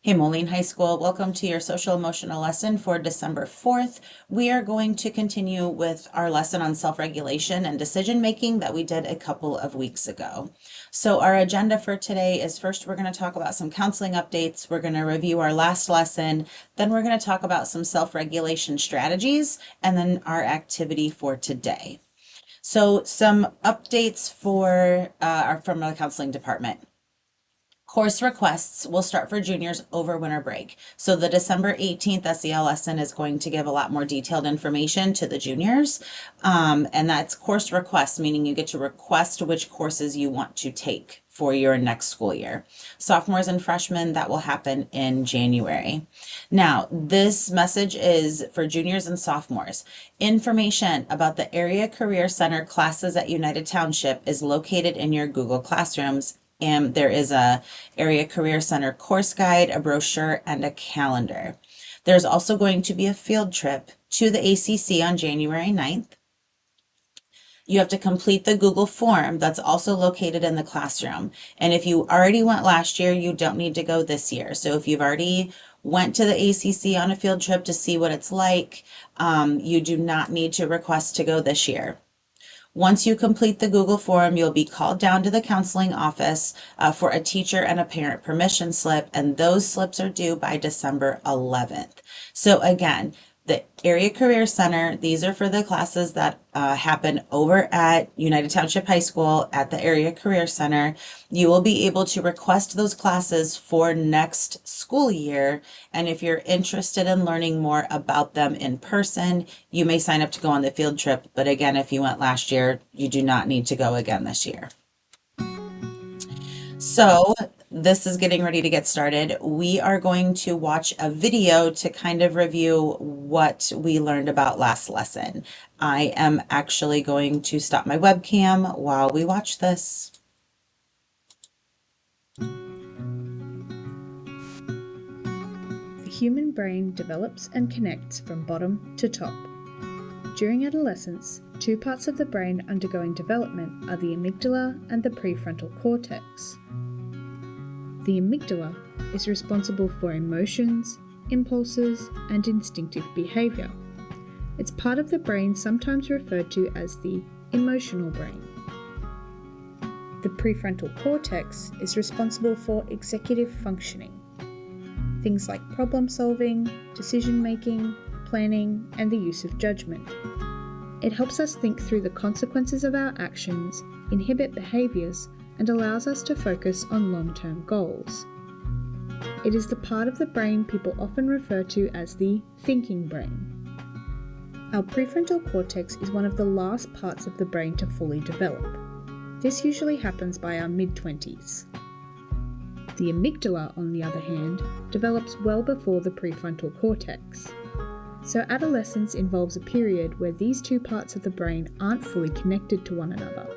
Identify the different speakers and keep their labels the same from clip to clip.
Speaker 1: Hey, Moline High School, welcome to your social emotional lesson for December 4th. We are going to continue with our lesson on self-regulation and decision making that we did a couple of weeks ago. So our agenda for today is first we're going to talk about some counseling updates. We're going to review our last lesson. Then we're going to talk about some self-regulation strategies and then our activity for today. So some updates are from the counseling department. Course requests will start for juniors over winter break. So the December 18th SEL lesson is going to give a lot more detailed information to the juniors. And that's course requests, meaning you get to request which courses you want to take for your next school year. Sophomores and freshmen, that will happen in January. Now, this message is for juniors and sophomores. Information about the Area Career Center classes at United Township is located in your Google Classrooms, and there is a Area Career Center course guide, a brochure, and a calendar. There's also going to be a field trip to the ACC on January 9th. You have to complete the Google form that's also located in the classroom. And if you already went last year, you don't need to go this year. So if you've already went to the ACC on a field trip to see what it's like, you do not need to request to go this year. Once you complete the Google form, you'll be called down to the counseling office for a teacher and a parent permission slip, and those slips are due by December 11th. So again, the Area Career Center, these are for the classes that happen over at United Township High School at the Area Career Center. You will be able to request those classes for next school year. And if you're interested in learning more about them in person, you may sign up to go on the field trip. But again, if you went last year, you do not need to go again this year. So this is getting ready to get started. We are going to watch a video to kind of review what we learned about last lesson. I am actually going to stop my webcam while we watch this.
Speaker 2: The human brain develops and connects from bottom to top. During adolescence, two parts of the brain undergoing development are the amygdala and the prefrontal cortex. The amygdala is responsible for emotions, impulses, and instinctive behavior. It's part of the brain sometimes referred to as the emotional brain. The prefrontal cortex is responsible for executive functioning. Things like problem solving, decision making, planning, and the use of judgment. It helps us think through the consequences of our actions, inhibit behaviors, and allows us to focus on long-term goals. It is the part of the brain people often refer to as the thinking brain. Our prefrontal cortex is one of the last parts of the brain to fully develop. This usually happens by our mid-20s. The amygdala, on the other hand, develops well before the prefrontal cortex. So adolescence involves a period where these two parts of the brain aren't fully connected to one another.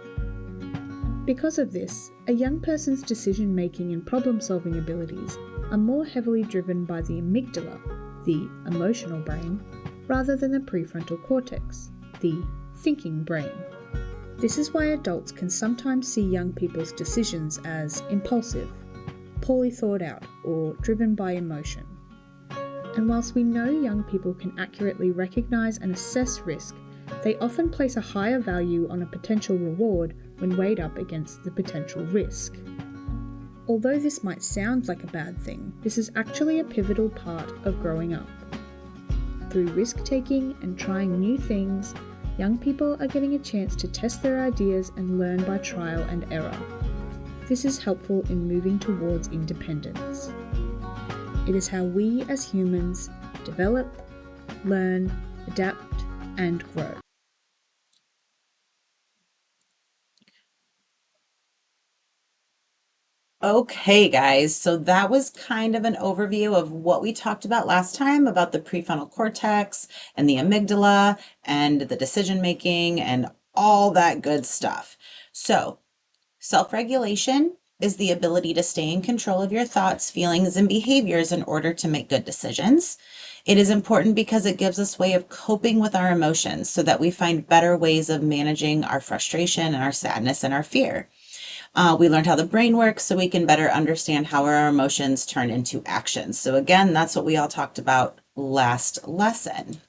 Speaker 2: Because of this, a young person's decision-making and problem-solving abilities are more heavily driven by the amygdala, the emotional brain, rather than the prefrontal cortex, the thinking brain. This is why adults can sometimes see young people's decisions as impulsive, poorly thought out, or driven by emotion. And whilst we know young people can accurately recognize and assess risk, they often place a higher value on a potential reward when weighed up against the potential risk. Although this might sound like a bad thing, this is actually a pivotal part of growing up. Through risk-taking and trying new things, young people are getting a chance to test their ideas and learn by trial and error. This is helpful in moving towards independence. It is how we as humans develop, learn, adapt, and grow.
Speaker 1: Okay, guys, so that was kind of an overview of what we talked about last time about the prefrontal cortex and the amygdala and the decision making and all that good stuff. So, self-regulation is the ability to stay in control of your thoughts, feelings, and behaviors in order to make good decisions. It is important because it gives us a way of coping with our emotions so that we find better ways of managing our frustration and our sadness and our fear. We learned how the brain works so we can better understand how our emotions turn into actions. So again, that's what we all talked about last lesson.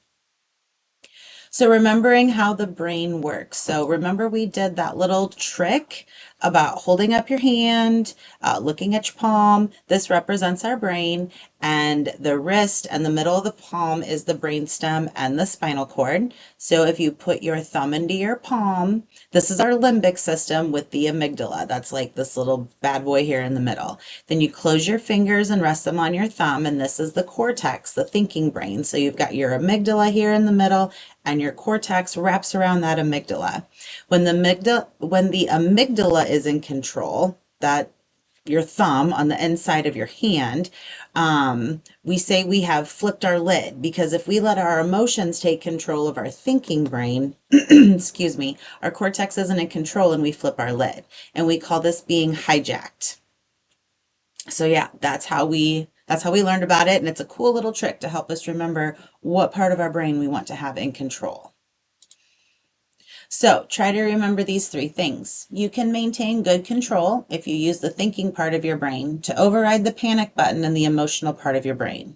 Speaker 1: So remembering how the brain works. So remember we did that little trick about holding up your hand, looking at your palm. This represents our brain, and the wrist and the middle of the palm is the brainstem and the spinal cord. So if you put your thumb into your palm, this is our limbic system with the amygdala. That's like this little bad boy here in the middle. Then you close your fingers and rest them on your thumb, and this is the cortex, the thinking brain. So you've got your amygdala here in the middle, and your cortex wraps around that amygdala. When the amygdala is in control, that your thumb on the inside of your hand, we say we have flipped our lid, because if we let our emotions take control of our thinking brain, excuse me, our cortex isn't in control and we flip our lid. And we call this being hijacked. So yeah, that's how we learned about it, and it's a cool little trick to help us remember what part of our brain we want to have in control. So try to remember these three things. You can maintain good control if you use the thinking part of your brain to override the panic button and the emotional part of your brain.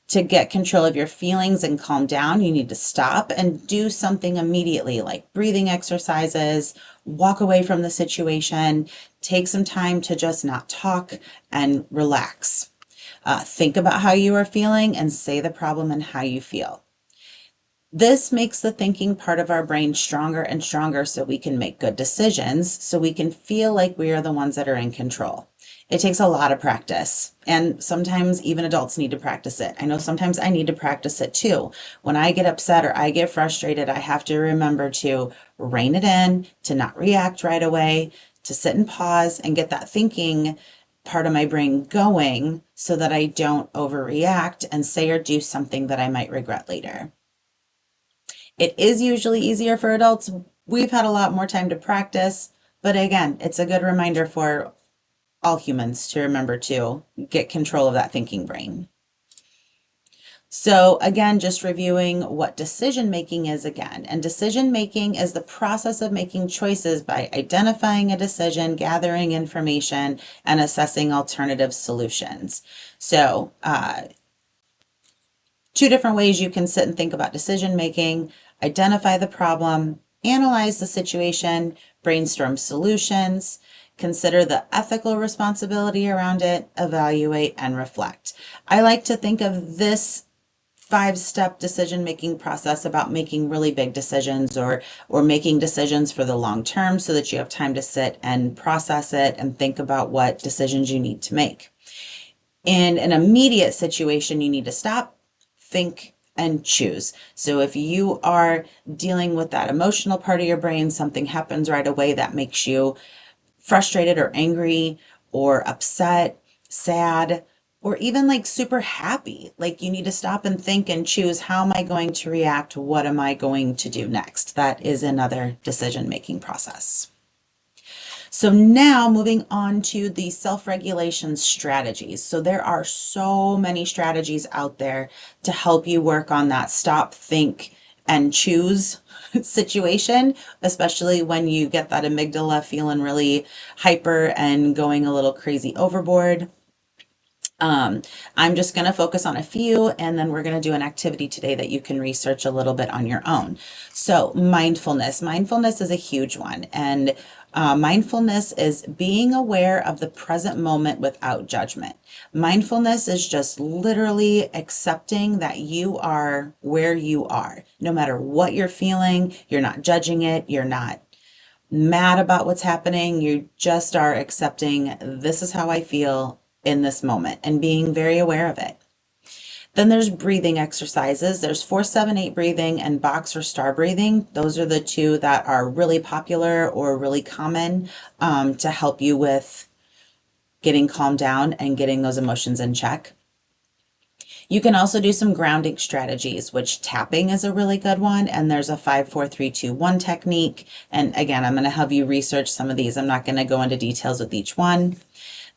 Speaker 1: To get control of your feelings and calm down, you need to stop and do something immediately, like breathing exercises, walk away from the situation, take some time to just not talk and relax. Think about how you are feeling and say the problem and how you feel. This makes the thinking part of our brain stronger and stronger so we can make good decisions, so we can feel like we are the ones that are in control. It takes a lot of practice, and sometimes even adults need to practice it. I know sometimes I need to practice it too. When I get upset or I get frustrated, I have to remember to rein it in, to not react right away, to sit and pause and get that thinking part of my brain going so that I don't overreact and say or do something that I might regret later. It is usually easier for adults. We've had a lot more time to practice, but again, it's a good reminder for all humans to remember to get control of that thinking brain. So again, just reviewing what decision making is again. And decision making is the process of making choices by identifying a decision, gathering information, and assessing alternative solutions. So two different ways you can sit and think about decision making: identify the problem, analyze the situation, brainstorm solutions, consider the ethical responsibility around it, evaluate, and reflect. I like to think of this five-step decision making process about making really big decisions, or making decisions for the long term, so that you have time to sit and process it and think about what decisions you need to make. In an immediate situation, you need to stop, think, and choose. So if you are dealing with that emotional part of your brain, something happens right away that makes you frustrated or angry or upset, sad, or even like super happy. Like, you need to stop and think and choose, how am I going to react? What am I going to do next? That is another decision-making process. So now moving on to the self-regulation strategies. So there are so many strategies out there to help you work on that stop, think, and choose situation, especially when you get that amygdala feeling really hyper and going a little crazy overboard. I'm just going to focus on a few, and then we're going to do an activity today that you can research a little bit on your own. So mindfulness. Mindfulness is a huge one. And mindfulness is being aware of the present moment without judgment. Mindfulness is just literally accepting that you are where you are. No matter what you're feeling, you're not judging it, you're not mad about what's happening. You just are accepting, this is how I feel in this moment, and being very aware of it. Then there's breathing exercises. There's 4-7-8 breathing and box or star breathing. Those are the two that are really popular or really common to help you with getting calmed down and getting those emotions in check. You can also do some grounding strategies, which tapping is a really good one. And there's a 5-4-3-2-1 technique. And again, I'm going to have you research some of these. I'm not going to go into details with each one.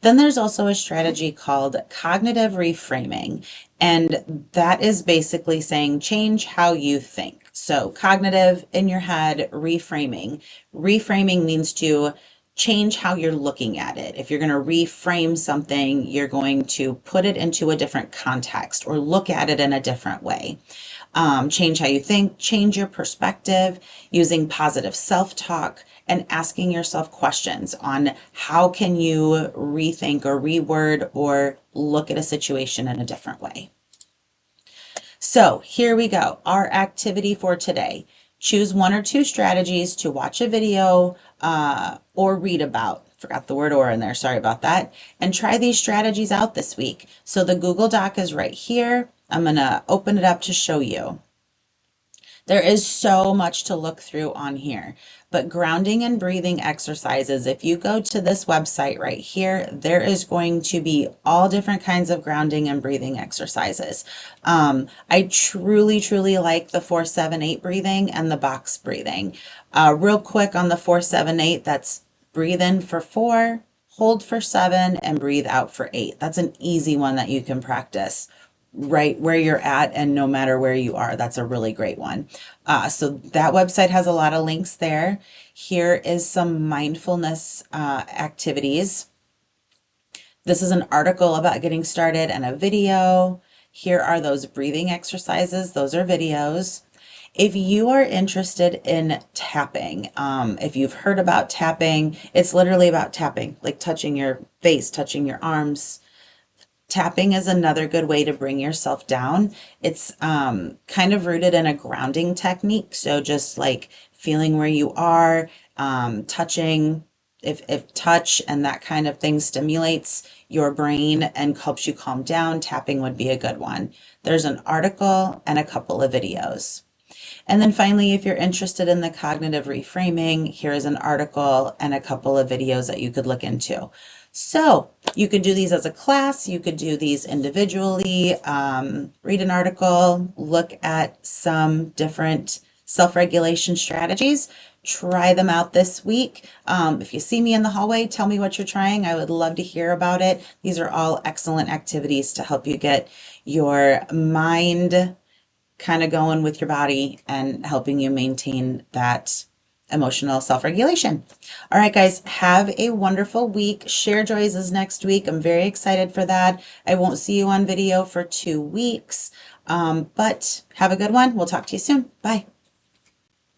Speaker 1: Then there's also a strategy called cognitive reframing. And that is basically saying change how you think. So cognitive, in your head, reframing. Reframing means to change how you're looking at it. If you're going to reframe something, you're going to put it into a different context or look at it in a different way. Change how you think, change your perspective using positive self-talk and asking yourself questions on how can you rethink or reword or look at a situation in a different way. So here we go. Our activity for today. Choose one or two strategies to watch a video or read about. Forgot the word or in there. Sorry about that. And try these strategies out this week. So the Google Doc is right here. I'm going to open it up to show you. There is so much to look through on here, but grounding and breathing exercises, if you go to this website right here, there is going to be all different kinds of grounding and breathing exercises. I truly, truly like the 4-7-8 breathing and the box breathing. Real quick on the 4-7-8, that's breathe in for 4, hold for 7, and breathe out for 8. That's an easy one that you can practice right where you're at and no matter where you are. That's a really great one. So that website has a lot of links there. Here is some mindfulness activities. This is an article about getting started and a video. Here are those breathing exercises. Those are videos. If you are interested in tapping, if you've heard about tapping, it's literally about tapping, like touching your face, touching your arms. Tapping is another good way to bring yourself down. It's kind of rooted in a grounding technique. So just like feeling where you are, touching, if touch and that kind of thing stimulates your brain and helps you calm down, tapping would be a good one. There's an article and a couple of videos. And then finally, if you're interested in the cognitive reframing, here's an article and a couple of videos that you could look into. So you could do these as a class, you could do these individually, read an article, look at some different self-regulation strategies, try them out this week. If you see me in the hallway, tell me what you're trying. I would love to hear about it. These are all excellent activities to help you get your mind kind of going with your body and helping you maintain that emotional self-regulation. All right, guys, have a wonderful week. Share Joys is next week. I'm very excited for that. I won't see you on video for 2 weeks, but have a good one. We'll talk to you soon. Bye.